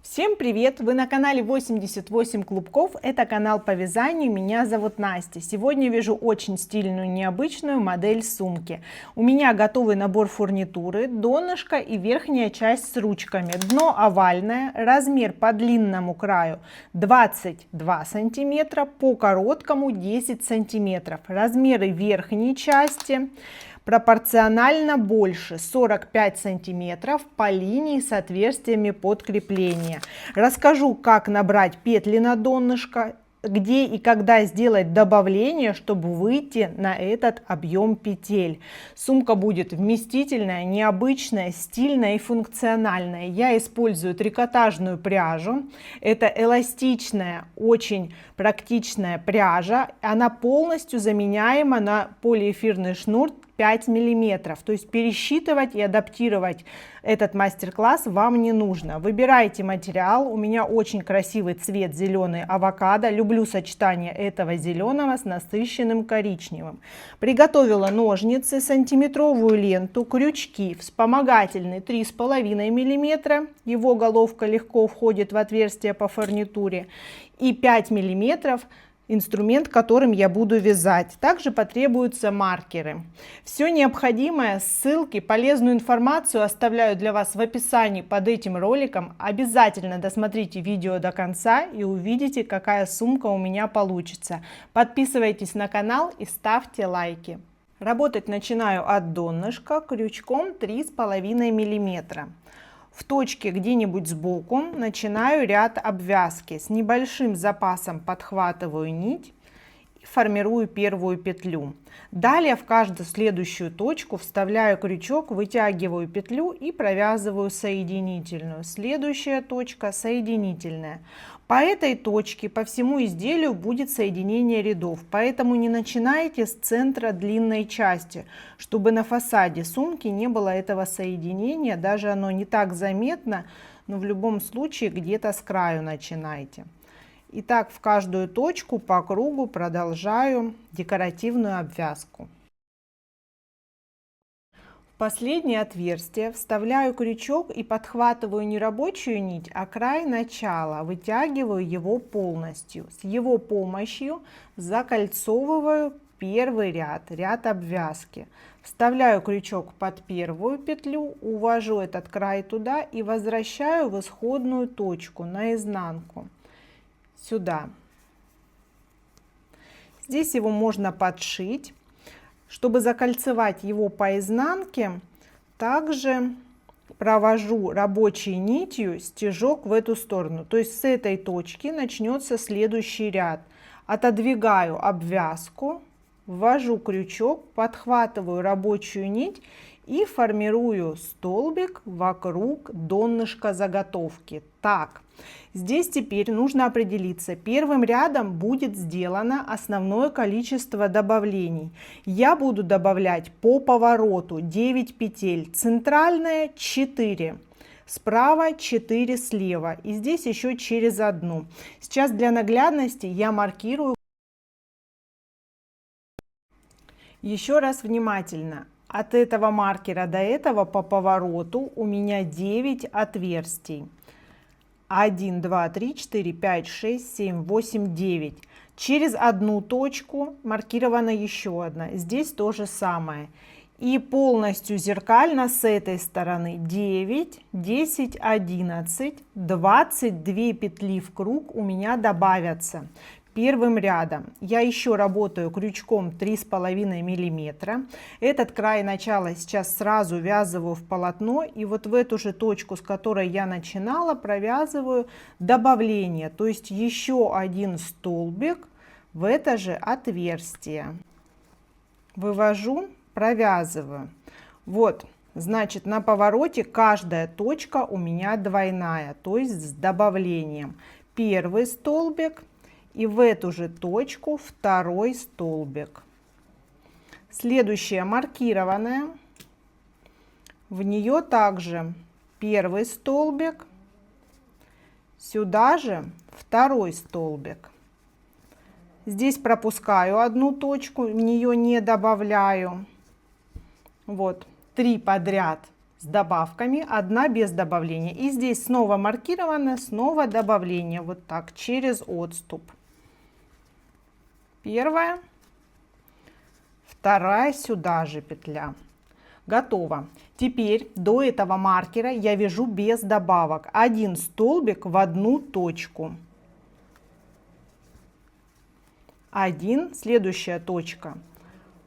Всем привет! Вы на канале 88 клубков. Это канал по вязанию. Меня зовут Настя. Сегодня вяжу очень стильную, необычную модель сумки. У меня готовый набор фурнитуры, донышко и верхняя часть с ручками. Дно овальное, размер по длинному краю 22 сантиметра, по короткому 10 сантиметров. Размеры верхней части пропорционально больше 45 сантиметров по линии с отверстиями под крепление. Расскажу, как набрать петли на донышко, где и когда сделать добавление, чтобы выйти на этот объем петель. Сумка будет вместительная, необычная, стильная и функциональная. Я использую трикотажную пряжу. Это эластичная, очень практичная пряжа. Она полностью заменяема на полиэфирный шнур 5 миллиметров, то есть пересчитывать и адаптировать этот мастер-класс вам не нужно. Выбирайте материал. У меня очень красивый цвет зеленый авокадо. Люблю сочетание этого зеленого с насыщенным коричневым. Приготовила ножницы, сантиметровую ленту, крючки, вспомогательный 3,5 миллиметра. Его головка легко входит в отверстие по фурнитуре. И 5 миллиметров инструмент, которым я буду вязать. Также потребуются маркеры. Все необходимое, ссылки, полезную информацию оставляю для вас в описании под этим роликом. Обязательно досмотрите видео до конца и увидите, какая сумка у меня получится. Подписывайтесь на канал и ставьте лайки. Работать начинаю от донышка крючком 3,5 миллиметра. В точке где-нибудь сбоку начинаю ряд обвязки. С небольшим запасом подхватываю нить и формирую первую петлю. Далее в каждую следующую точку вставляю крючок, вытягиваю петлю и провязываю соединительную. Следующая точка соединительная. По этой точке по всему изделию будет соединение рядов, поэтому не начинайте с центра длинной части, чтобы на фасаде сумки не было этого соединения, даже оно не так заметно, но в любом случае где-то с краю начинайте. Итак, в каждую точку по кругу продолжаю декоративную обвязку. В последнее отверстие вставляю крючок и подхватываю не рабочую нить, а край начала, вытягиваю его полностью. С его помощью закольцовываю первый ряд обвязки. Вставляю крючок под первую петлю, увожу этот край туда и возвращаю в исходную точку наизнанку. Сюда. Здесь его можно подшить. Чтобы закольцевать его по изнанке, также провожу рабочей нитью стежок в эту сторону. То есть с этой точки начнется следующий ряд. Отодвигаю обвязку, ввожу крючок, подхватываю рабочую нить и формирую столбик вокруг донышка заготовки. Так, здесь теперь нужно определиться. Первым рядом будет сделано основное количество добавлений. Я буду добавлять по повороту 9 петель. Центральная 4. Справа 4 слева. И здесь еще через одну. Сейчас для наглядности я маркирую. Еще раз внимательно. От этого маркера до этого по повороту у меня 9 отверстий. 1, 2, 3, 4, 5, 6, 7, 8, 9. Через одну точку маркирована еще одна. Здесь то же самое. И полностью зеркально с этой стороны 9, 10, 11, 22 петли в круг у меня добавятся. Первым рядом я еще работаю крючком 3,5 миллиметра. Этот край начала сейчас сразу ввязываю в полотно, и вот в эту же точку, с которой я начинала, провязываю добавление, то есть еще один столбик в это же отверстие. Вывожу, провязываю. Вот, значит, на повороте каждая точка у меня двойная, то есть с добавлением. Первый столбик. И в эту же точку второй столбик. Следующая маркированная. В нее также первый столбик. Сюда же второй столбик. Здесь пропускаю одну точку, в нее не добавляю. Вот 3 подряд с добавками, одна без добавления. И здесь снова маркировано, снова добавление, вот так, через отступ. Первая, вторая, сюда же петля. Готово. Теперь до этого маркера я вяжу без добавок. Один столбик в одну точку. Один, следующая точка.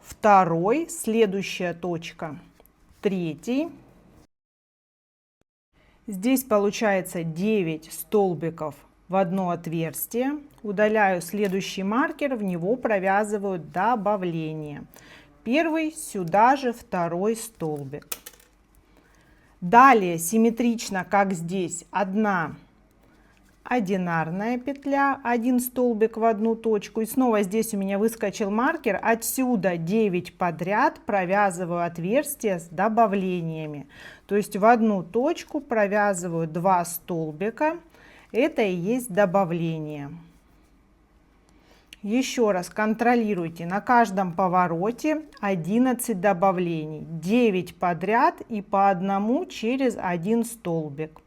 Второй, следующая точка. Третий. Здесь получается 9 столбиков в одно отверстие. Удаляю следующий маркер, в него провязываю добавление. Первый, сюда же второй столбик. Далее симметрично, как здесь, одна одинарная петля, один столбик в одну точку. И снова здесь у меня выскочил маркер. Отсюда 9 подряд провязываю отверстия с добавлениями. То есть в одну точку провязываю 2 столбика. Это и есть добавление. Еще раз контролируйте, на каждом повороте 11 добавлений, 9 подряд и по одному через один столбик.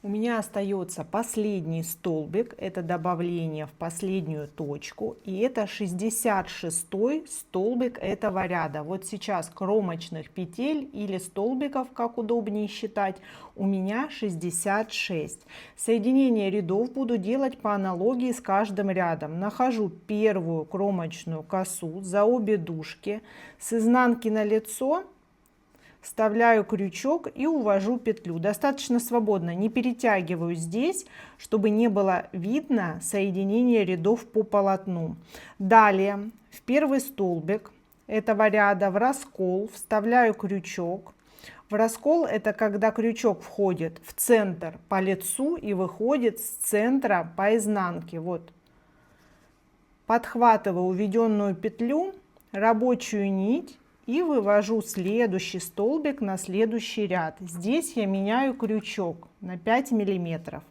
У меня остается последний столбик, это добавление в последнюю точку, и это 66-й столбик этого ряда. Вот сейчас кромочных петель или столбиков, как удобнее считать, у меня 66. Соединение рядов буду делать по аналогии с каждым рядом. Нахожу первую кромочную косу за обе дужки, с изнанки на лицо вставляю крючок и увожу петлю. Достаточно свободно, не перетягиваю здесь, чтобы не было видно соединение рядов по полотну. Далее в первый столбик этого ряда в раскол вставляю крючок. В раскол это когда крючок входит в центр по лицу и выходит с центра по изнанке. Вот. Подхватываю уведенную петлю, рабочую нить, и вывожу следующий столбик на следующий ряд. Здесь я меняю крючок на 5 миллиметров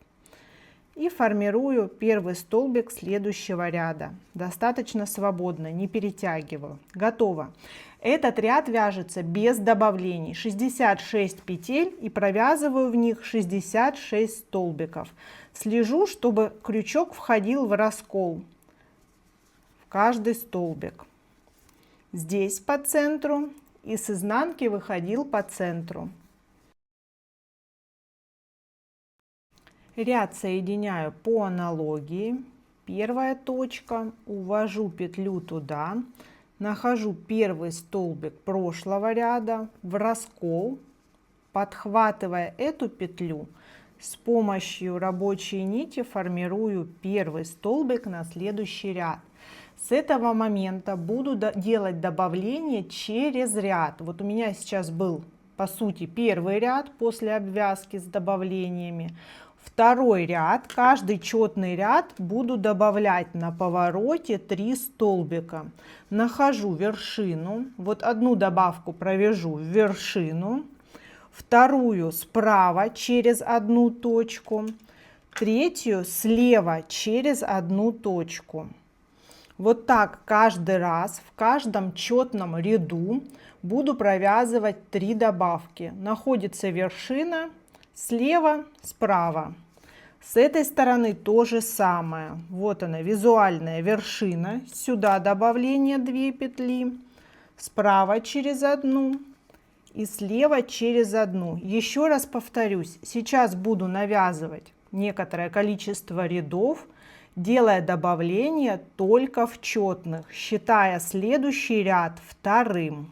и формирую первый столбик следующего ряда. Достаточно свободно, не перетягиваю. Готово. Этот ряд вяжется без добавлений. 66 петель и провязываю в них 66 столбиков. Слежу, чтобы крючок входил в раскол в каждый столбик. Здесь по центру и с изнанки выходил по центру. Ряд соединяю по аналогии. Первая точка, увожу петлю туда, нахожу первый столбик прошлого ряда в раскол, подхватывая эту петлю, с помощью рабочей нити формирую первый столбик на следующий ряд. С этого момента буду делать добавление через ряд. Вот у меня сейчас был, по сути, первый ряд после обвязки с добавлениями. Второй ряд, каждый четный ряд буду добавлять на повороте 3 столбика. Нахожу вершину, вот одну добавку провяжу в вершину, вторую справа через одну точку, третью слева через одну точку. Вот так каждый раз в каждом четном ряду буду провязывать 3 добавки. Находится вершина слева, справа. С этой стороны то же самое. Вот она, визуальная вершина. Сюда добавление 2 петли. Справа через одну и слева через одну. Еще раз повторюсь, сейчас буду навязывать некоторое количество рядов, делая добавление только в четных, считая следующий ряд вторым.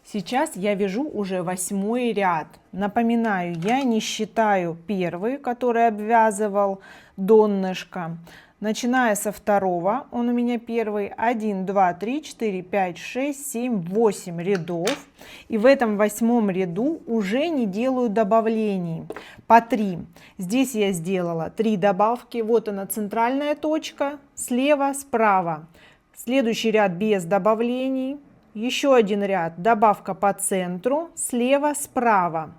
Сейчас я вяжу уже 8-й ряд. Напоминаю, я не считаю первый, который обвязывал донышко. Начиная со второго, он у меня первый, 1, 2, 3, 4, 5, 6, 7, 8 рядов. И в этом 8-м ряду уже не делаю добавлений по 3. Здесь я сделала 3 добавки. Вот она, центральная точка, слева, справа. Следующий ряд без добавлений. Еще один ряд, добавка по центру, слева, справа.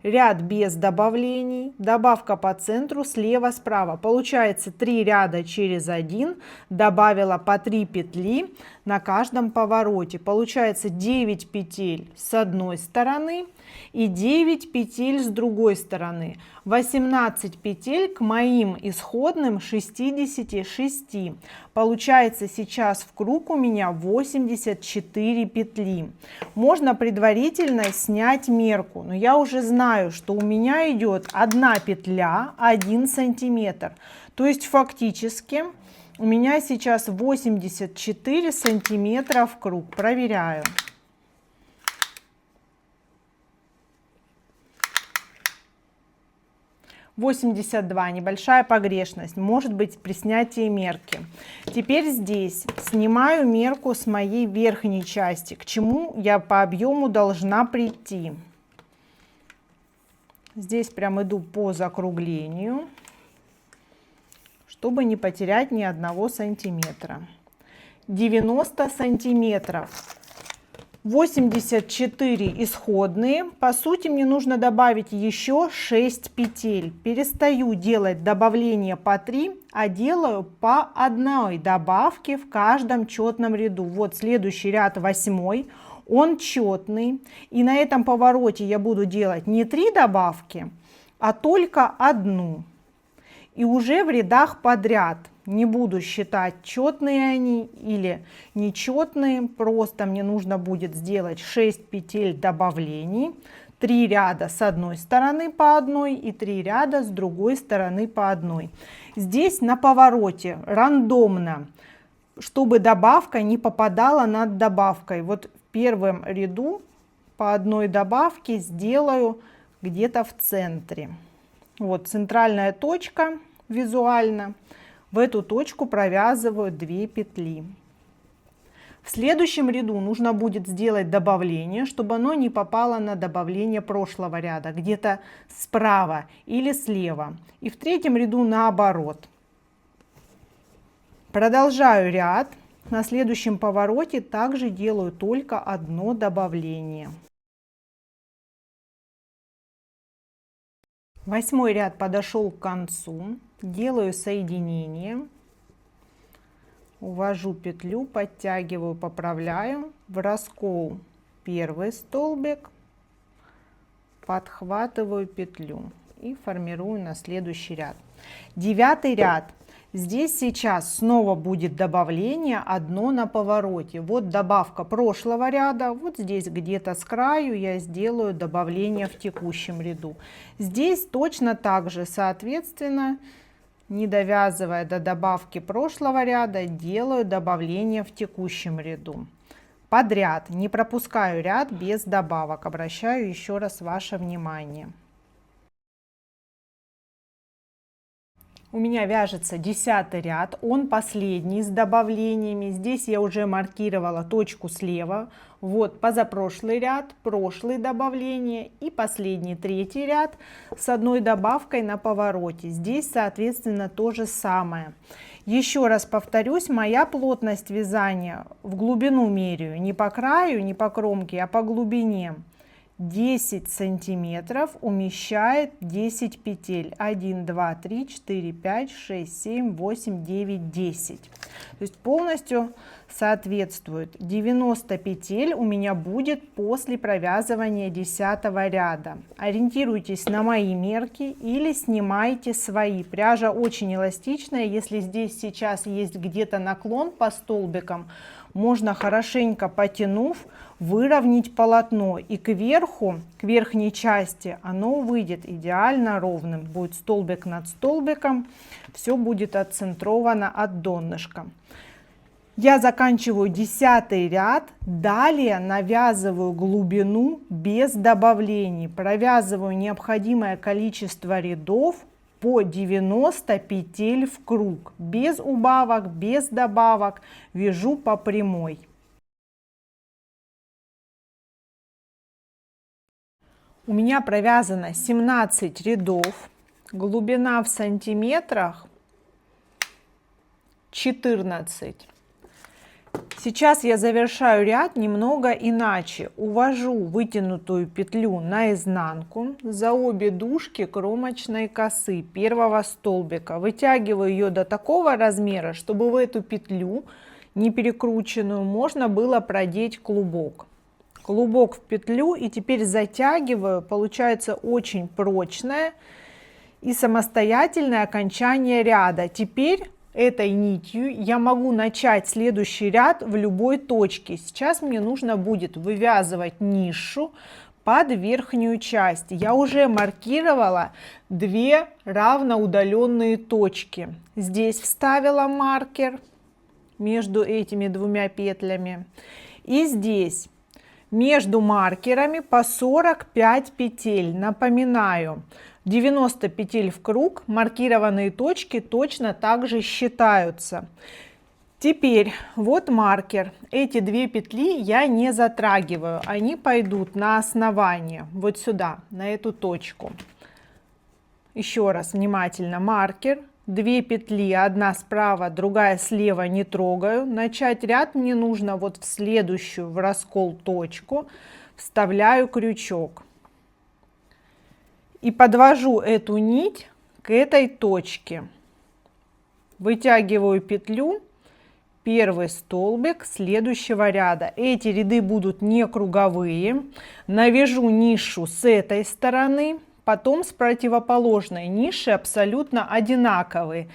ряд без добавлений, добавка по центру, слева, справа. Получается 3 ряда через 1, добавила по 3 петли на каждом повороте. Получается 9 петель с одной стороны и 9 петель с другой стороны. 18 петель к моим исходным 66. Получается сейчас в круг у меня 84 петли. Можно предварительно снять мерку, но я уже знаю, что у меня идет 1 петля 1 сантиметр. То есть фактически у меня сейчас 84 сантиметра в круг. Проверяю. 82, небольшая погрешность, может быть при снятии мерки. Теперь здесь снимаю мерку с моей верхней части, к чему я по объему должна прийти. Здесь прям иду по закруглению, чтобы не потерять ни 1 сантиметра. 90 сантиметров. 84 исходные. По сути, мне нужно добавить еще 6 петель. Перестаю делать добавление по 3, а делаю по 1 добавке в каждом четном ряду. Вот следующий ряд 8, он четный. И на этом повороте я буду делать не 3 добавки, а только 1. И уже в рядах подряд. Не буду считать, четные они или нечетные, просто мне нужно будет сделать 6 петель добавлений, 3 ряда с одной стороны по 1 и 3 ряда с другой стороны по 1. Здесь на повороте рандомно, чтобы добавка не попадала над добавкой. Вот в первом ряду по 1 добавке сделаю где-то в центре. Вот центральная точка визуально. В эту точку провязываю 2 петли. В следующем ряду нужно будет сделать добавление, чтобы оно не попало на добавление прошлого ряда, где-то справа или слева. И в третьем ряду наоборот. Продолжаю ряд. На следующем повороте также делаю только 1 добавление. 8 ряд подошел к концу. Делаю соединение, увожу петлю, подтягиваю, поправляю, в раскол первый столбик, подхватываю петлю и формирую на следующий ряд. 9 ряд. Здесь сейчас снова будет добавление 1 на повороте. Вот добавка прошлого ряда, вот здесь где-то с краю я сделаю добавление в текущем ряду. Здесь точно так же, соответственно, не довязывая до добавки прошлого ряда, делаю добавление в текущем ряду. Подряд, не пропускаю ряд без добавок. Обращаю еще раз ваше внимание. У меня вяжется 10 ряд, он последний с добавлениями. Здесь я уже маркировала точку слева. Вот позапрошлый ряд, прошлый добавление и последний 3-й ряд с 1 добавкой на повороте. Здесь, соответственно, то же самое. Еще раз повторюсь, моя плотность вязания в глубину меряю, не по краю, не по кромке, а по глубине. 10 сантиметров умещает 10 петель. 1, 2, 3, 4, 5, 6, 7, 8, 9, 10. То есть полностью соответствует. 90 петель у меня будет после провязывания 10 ряда. Ориентируйтесь на мои мерки или снимайте свои. Пряжа очень эластичная. Если здесь сейчас есть где-то наклон по столбикам, можно хорошенько потянув выровнять полотно, и кверху, к верхней части, оно выйдет идеально ровным. Будет столбик над столбиком, все будет отцентровано от донышка. Я заканчиваю 10 ряд, далее навязываю глубину без добавлений, провязываю необходимое количество рядов по 90 петель в круг, без убавок, без добавок, вяжу по прямой. У меня провязано 17 рядов, глубина в сантиметрах 14. Сейчас я завершаю ряд немного иначе. Увожу вытянутую петлю наизнанку за обе дужки кромочной косы первого столбика. Вытягиваю ее до такого размера, чтобы в эту петлю, не перекрученную, можно было продеть клубок. Клубок в петлю, и теперь затягиваю. Получается очень прочное и самостоятельное окончание ряда. Теперь этой нитью я могу начать следующий ряд в любой точке. Сейчас мне нужно будет вывязывать нишу под верхнюю часть. Я уже маркировала 2 равноудаленные точки. Здесь вставила маркер между этими 2 петлями, и здесь между маркерами по 45 петель. Напоминаю, 90 петель в круг, маркированные точки точно так же считаются. Теперь вот маркер. Эти 2 петли я не затрагиваю, они пойдут на основание, вот сюда, на эту точку. Еще раз внимательно маркер. 2 петли, одна справа, другая слева, не трогаю. Начать ряд мне нужно вот в следующую, в раскол точку. Вставляю крючок. И подвожу эту нить к этой точке. Вытягиваю петлю, первый столбик следующего ряда. Эти ряды будут не круговые. Навяжу нишу с этой стороны, потом с противоположной. Ниши абсолютно одинаковые,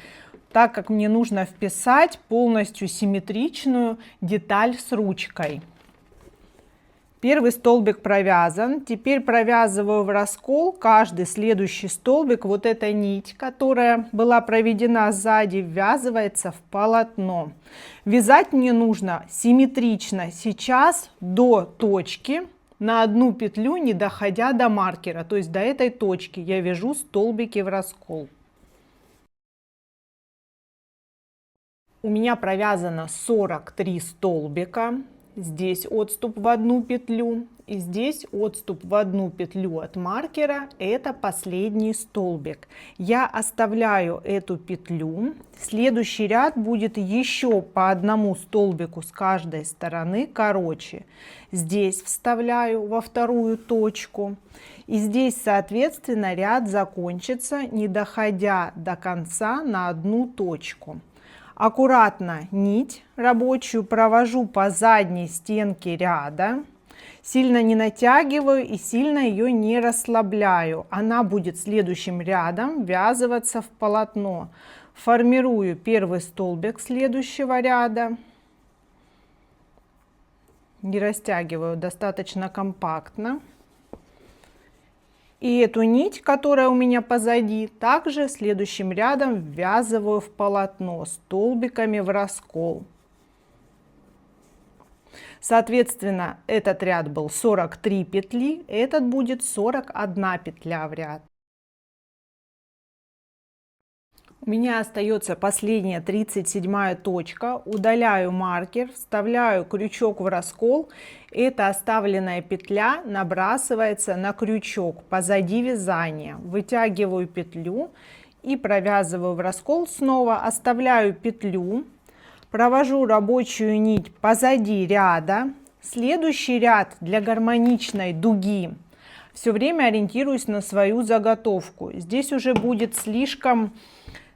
так как мне нужно вписать полностью симметричную деталь с ручкой. Первый столбик провязан. Теперь провязываю в раскол каждый следующий столбик. Вот эта нить, которая была проведена сзади, ввязывается в полотно. Вязать мне нужно симметрично сейчас до точки, на одну петлю, не доходя до маркера. То есть до этой точки я вяжу столбики в раскол. У меня провязано 43 столбика. Здесь отступ в 1 петлю, и здесь отступ в 1 петлю от маркера. Это последний столбик. Я оставляю эту петлю. Следующий ряд будет еще по 1 столбику с каждой стороны короче. Здесь вставляю во 2 точку, и здесь соответственно ряд закончится, не доходя до конца на 1 точку. Аккуратно нить рабочую провожу по задней стенке ряда, сильно не натягиваю и сильно ее не расслабляю. Она будет следующим рядом ввязываться в полотно. Формирую первый столбик следующего ряда, не растягиваю, достаточно компактно. И эту нить, которая у меня позади, также следующим рядом ввязываю в полотно столбиками в раскол. Соответственно, этот ряд был 43 петли, этот будет 41 петля в ряд. У меня остается последняя 37 точка. Удаляю маркер, вставляю крючок в раскол. Эта оставленная петля набрасывается на крючок позади вязания. Вытягиваю петлю и провязываю в раскол снова. Оставляю петлю, провожу рабочую нить позади ряда. Следующий ряд для гармоничной дуги. Все время ориентируюсь на свою заготовку. Здесь уже будет слишком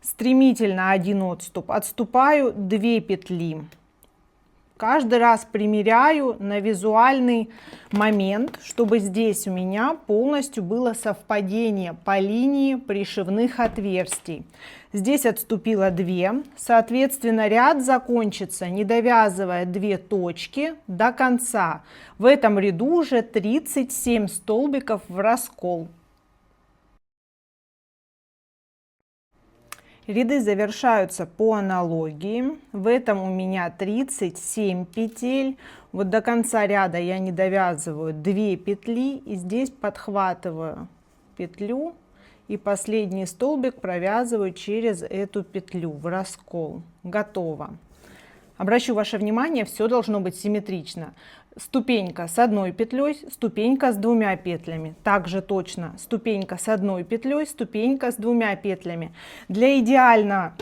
стремительно один отступ. Отступаю 2 петли. Каждый раз примеряю на визуальный момент, чтобы здесь у меня полностью было совпадение по линии пришивных отверстий. Здесь отступила 2, соответственно ряд закончится, не довязывая 2 точки до конца. В этом ряду уже 37 столбиков в раскол. Ряды завершаются по аналогии. В этом у меня 37 петель. Вот до конца ряда я не довязываю 2 петли. И здесь подхватываю петлю. И последний столбик провязываю через эту петлю в раскол. Готово. Обращу ваше внимание, все должно быть симметрично. ступенька с одной петлей, ступенька с двумя петлями. Также точно ступенька с одной петлей, ступенька с двумя петлями. Для идеального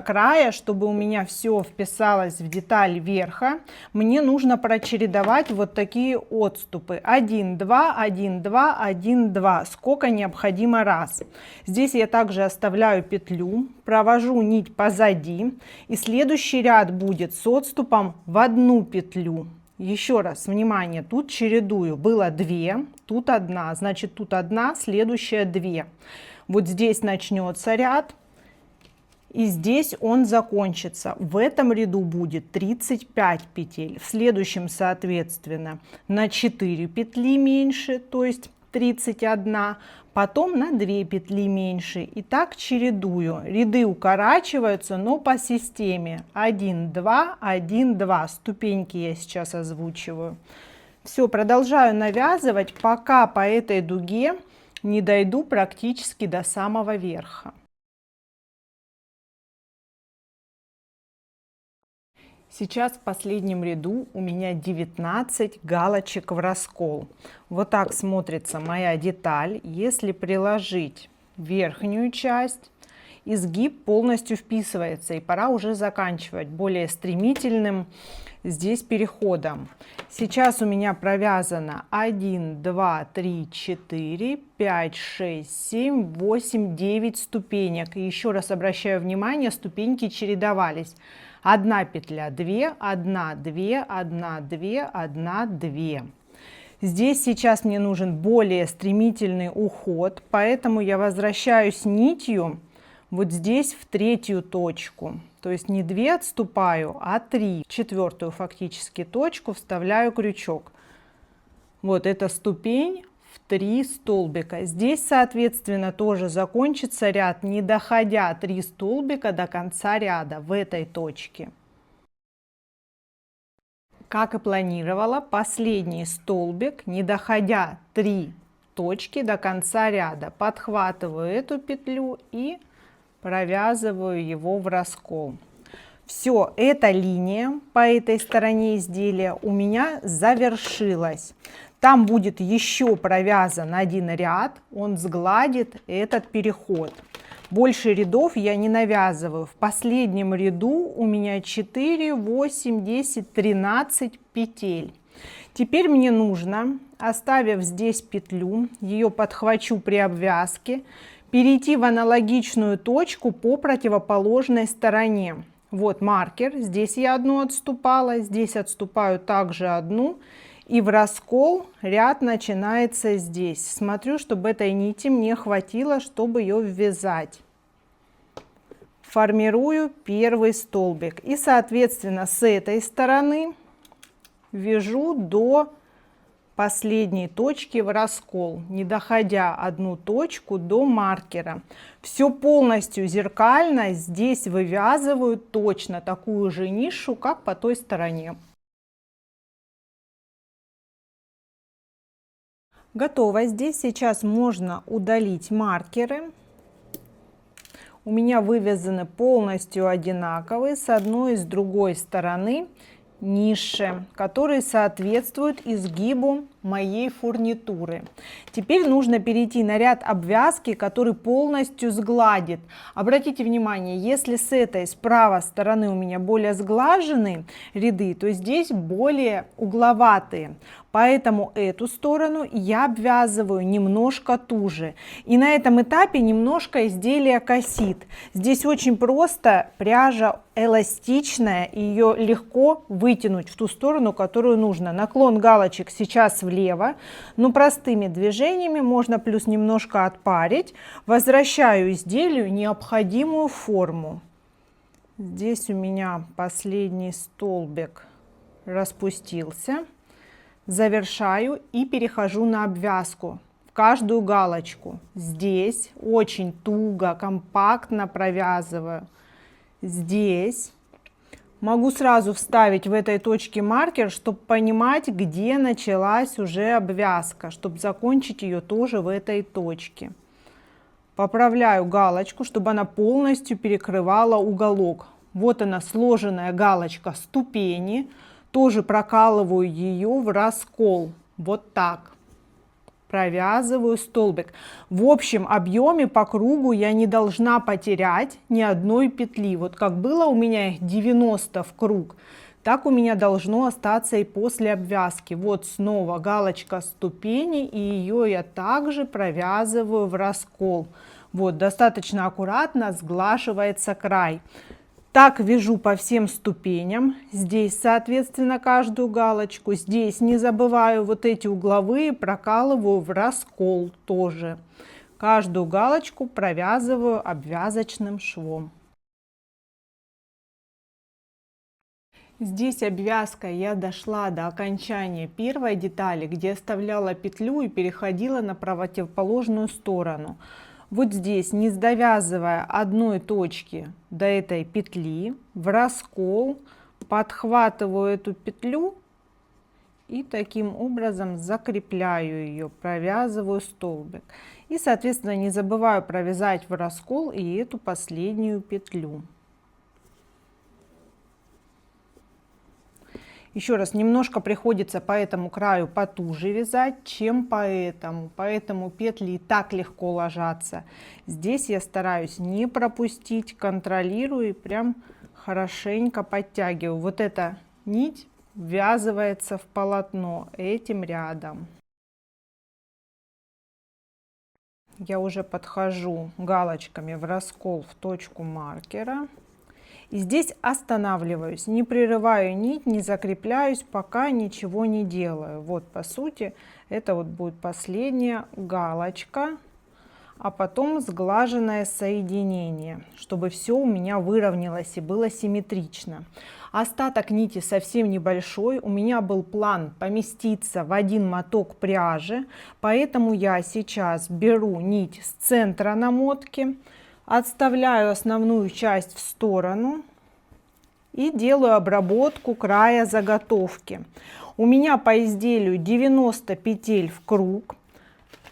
края, чтобы у меня все вписалось в деталь верха, мне нужно прочередовать вот такие отступы. 1, 2, 1, 2, 1, 2. Сколько необходимо раз. Здесь я также оставляю петлю, провожу нить позади, и следующий ряд будет с отступом в одну петлю. Еще раз, внимание, тут чередую. Было 2, тут 1, значит тут 1, следующая 2. Вот здесь начнется ряд, и здесь он закончится. В этом ряду будет 35 петель. В следующем, соответственно, на 4 петли меньше, то есть 31. Потом на 2 петли меньше. И так чередую. Ряды укорачиваются, но по системе 1, 2, 1, 2. Ступеньки я сейчас озвучиваю. Все, продолжаю навязывать, пока по этой дуге не дойду практически до самого верха. Сейчас в последнем ряду у меня 19 галочек в раскол. Вот так смотрится моя деталь. Если приложить верхнюю часть, изгиб полностью вписывается, и пора уже заканчивать более стремительным здесь переходом. Сейчас у меня провязано 1, 2, 3, 4, 5, 6, 7, 8, 9 ступенек. И еще раз обращаю внимание, ступеньки чередовались. 1 петля, 2, 1, 2, 1, 2, 1, 2. Здесь сейчас мне нужен более стремительный уход, поэтому я возвращаюсь нитью вот здесь в третью точку. То есть не 2 отступаю, а 3. В четвертую фактически точку вставляю крючок. Вот эта ступень в 3 столбика. Здесь, соответственно, тоже закончится ряд, не доходя 3 столбика до конца ряда в этой точке. Как и планировала, последний столбик, не доходя 3 точки до конца ряда, подхватываю эту петлю и провязываю его в раскол. Все, эта линия по этой стороне изделия у меня завершилась. Там будет еще провязан один ряд, он сгладит этот переход. Больше рядов я не навязываю. В последнем ряду у меня 4, 8, 10, 13 петель. Теперь мне нужно, оставив здесь петлю, ее подхвачу при обвязке, перейти в аналогичную точку по противоположной стороне. Вот маркер, здесь я одну отступала, здесь отступаю также одну. И в раскол ряд начинается здесь. Смотрю, чтобы этой нити мне хватило, чтобы ее ввязать. Формирую первый столбик. И, соответственно, с этой стороны вяжу до последней точки в раскол, не доходя одну точку до маркера. Все полностью зеркально здесь вывязываю точно такую же нишу, как по той стороне. Готово. Здесь сейчас можно удалить маркеры. У меня вывязаны полностью одинаковые с одной и с другой стороны ниши, которые соответствуют изгибу моей фурнитуры. Теперь нужно перейти на ряд обвязки, который полностью сгладит. Обратите внимание, если с этой справа стороны у меня более сглаженные ряды, то здесь более угловатые. Поэтому эту сторону я обвязываю немножко туже. И на этом этапе немножко изделие косит. Здесь очень просто, пряжа эластичная, и ее легко вытянуть в ту сторону, которую нужно. Наклон галочек сейчас влево, но простыми движениями можно плюс немножко отпарить. Возвращаю изделию необходимую форму. Здесь у меня последний столбик распустился. Завершаю и перехожу на обвязку в каждую галочку. Здесь очень туго, компактно провязываю. Здесь могу сразу вставить в этой точке маркер, чтобы понимать, где началась уже обвязка, чтобы закончить ее тоже в этой точке. Поправляю галочку, чтобы она полностью перекрывала уголок. Вот она, сложенная галочка ступени. тоже прокалываю ее в раскол, вот так. Провязываю столбик. В общем объеме по кругу я не должна потерять ни одной петли. Вот как было у меня их 90 в круг, так у меня должно остаться и после обвязки. Вот снова галочка ступени, и ее я также провязываю в раскол. Вот, достаточно аккуратно сглаживается край. Так вяжу по всем ступеням. Здесь, соответственно, каждую галочку. Здесь не забываю вот эти угловые, прокалываю в раскол тоже. Каждую галочку провязываю обвязочным швом. Здесь обвязкой я дошла до окончания первой детали, где оставляла петлю и переходила на противоположную сторону. Вот здесь, не довязывая одной точки до этой петли, в раскол подхватываю эту петлю и таким образом закрепляю ее, провязываю столбик. И, соответственно, не забываю провязать в раскол и эту последнюю петлю. Еще раз, немножко приходится по этому краю потуже вязать, чем по этому. Поэтому петли и так легко ложатся. Здесь я стараюсь не пропустить, контролирую и прям хорошенько подтягиваю. Вот эта нить ввязывается в полотно этим рядом. Я уже подхожу галочками в раскол в точку маркера. И здесь останавливаюсь, не прерываю нить, не закрепляюсь, пока ничего не делаю. Вот, по сути, это вот будет последняя галочка, а потом сглаженное соединение, чтобы все у меня выровнялось и было симметрично. Остаток нити совсем небольшой, у меня был план поместиться в один моток пряжи, поэтому я сейчас беру нить с центра намотки, отставляю основную часть в сторону и делаю обработку края заготовки. У меня по изделию 90 петель в круг,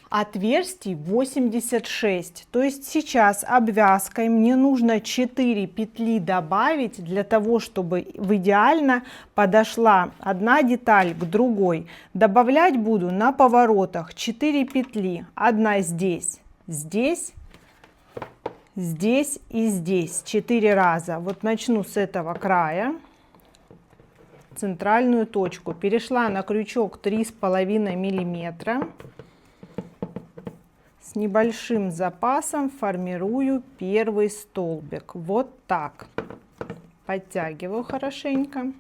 отверстий 86. То есть сейчас обвязкой мне нужно 4 петли добавить для того, чтобы идеально подошла одна деталь к другой. Добавлять буду на поворотах 4 петли. Одна здесь, здесь, здесь и здесь 4 раза. Вот начну с этого края, центральную точку, перешла на крючок 3,5 миллиметра, с небольшим запасом формирую первый столбик. Вот так подтягиваю хорошенько.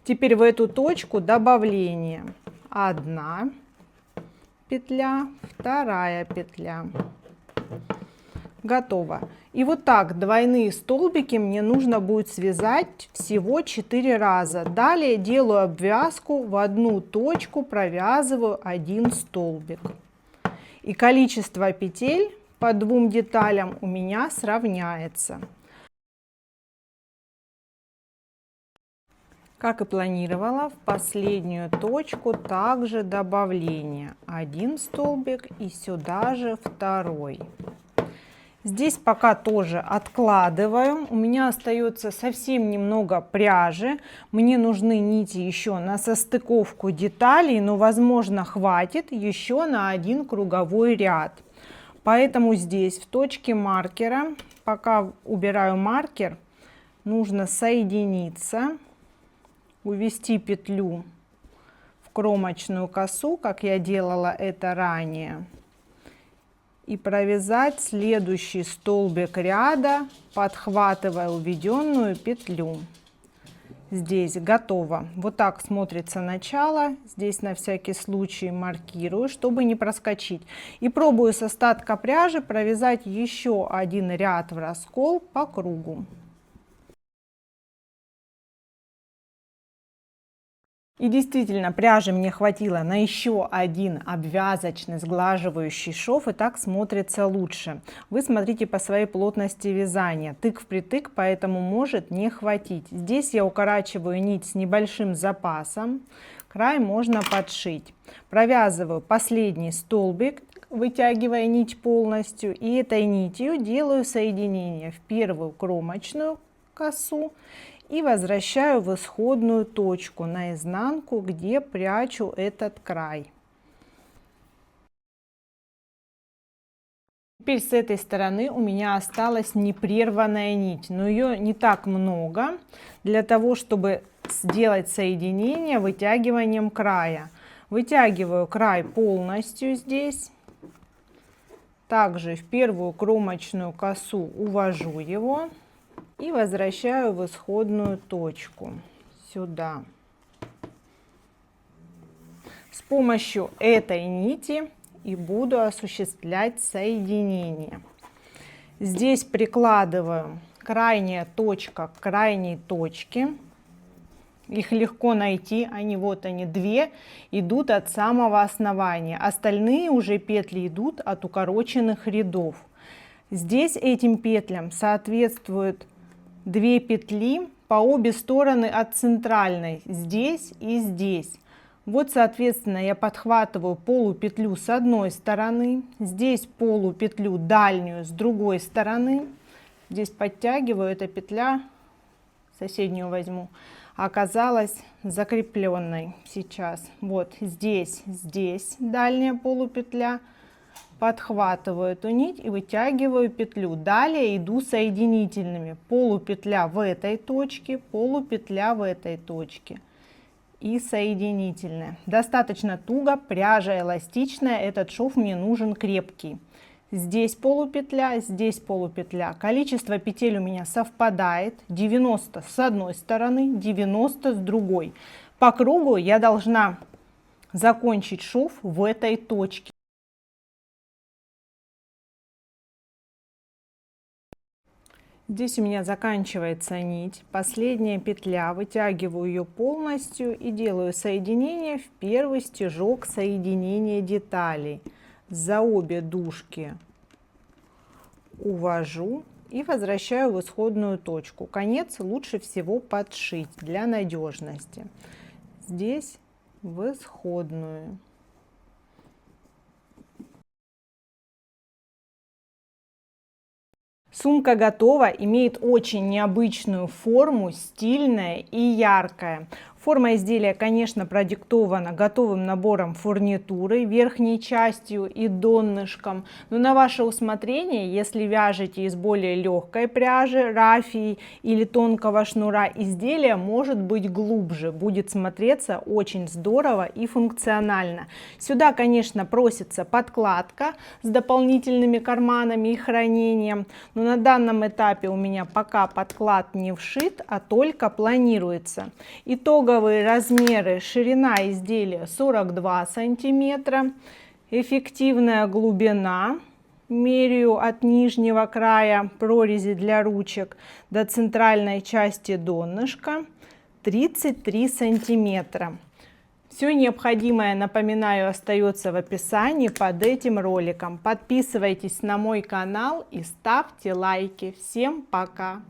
Теперь в эту точку добавление: 1 петля, 2 петля. Готово. И вот так двойные столбики мне нужно будет связать всего 4 раза. Далее делаю обвязку, в одну точку провязываю 1 столбик. И количество петель по двум деталям у меня сравняется. Как и планировала, в последнюю точку также добавление: 1 столбик и сюда же 2. Здесь пока тоже откладываю. У меня остается совсем немного пряжи. Мне нужны нити еще на состыковку деталей, но, возможно, хватит еще на 1 круговой ряд. Поэтому здесь в точке маркера, пока убираю маркер, нужно соединиться, увести петлю в кромочную косу, как я делала это ранее, и провязать следующий столбик ряда, подхватывая уведенную петлю. Здесь готово. Вот так смотрится начало. Здесь на всякий случай маркирую, чтобы не проскочить. И пробую с остатка пряжи провязать еще 1 ряд в раскол по кругу. И действительно, пряжи мне хватило на еще 1 обвязочный сглаживающий шов, и так смотрится лучше. Вы смотрите по своей плотности вязания, тык впритык, поэтому может не хватить. Здесь я укорачиваю нить с небольшим запасом, край можно подшить. Провязываю последний столбик, вытягивая нить полностью, и этой нитью делаю соединение в первую кромочную косу и возвращаю в исходную точку на изнанку, где прячу этот край. Теперь с этой стороны у меня осталась непрерванная нить, но ее не так много. Для того, чтобы сделать соединение вытягиванием края, вытягиваю край полностью здесь, также в первую кромочную косу увожу его и возвращаю в исходную точку сюда. С помощью этой нити и буду осуществлять соединение. Здесь прикладываю крайняя точка к крайней точке. Их легко найти, вот они, две идут от самого основания, остальные уже петли идут от укороченных рядов. Здесь этим петлям соответствуют 2 петли по обе стороны от центральной, здесь и здесь. Вот, соответственно, я подхватываю полупетлю с одной стороны, здесь полупетлю дальнюю с другой стороны, здесь подтягиваю, эта петля, соседнюю возьму, оказалась закрепленной сейчас. Вот здесь дальняя полупетля, подхватываю эту нить и вытягиваю петлю. Далее иду соединительными. Полупетля в этой точке, полупетля в этой точке и соединительная. Достаточно туго, пряжа эластичная, этот шов мне нужен крепкий. Здесь полупетля, здесь полупетля. Количество петель у меня совпадает. 90 с одной стороны, 90 с другой. По кругу я должна закончить шов в этой точке. Здесь у меня заканчивается нить, последняя петля, вытягиваю ее полностью и делаю соединение в первый стежок соединения деталей. За обе дужки увожу и возвращаю в исходную точку. Конец лучше всего подшить для надежности. Здесь в исходную. Сумка готова, имеет очень необычную форму, стильная и яркая. Форма изделия, конечно, продиктована готовым набором фурнитуры, верхней частью и донышком. Но на ваше усмотрение, если вяжете из более легкой пряжи, рафии или тонкого шнура, изделие может быть глубже, будет смотреться очень здорово и функционально. Сюда, конечно, просится подкладка с дополнительными карманами и хранением, но на данном этапе у меня пока подклад не вшит, а только планируется. Итоговые размеры: ширина изделия 42 сантиметра, эффективная глубина, меряю от нижнего края прорези для ручек до центральной части донышка, 33 сантиметра. Все необходимое, напоминаю, остается в описании под этим роликом. Подписывайтесь на мой канал и ставьте лайки. Всем пока!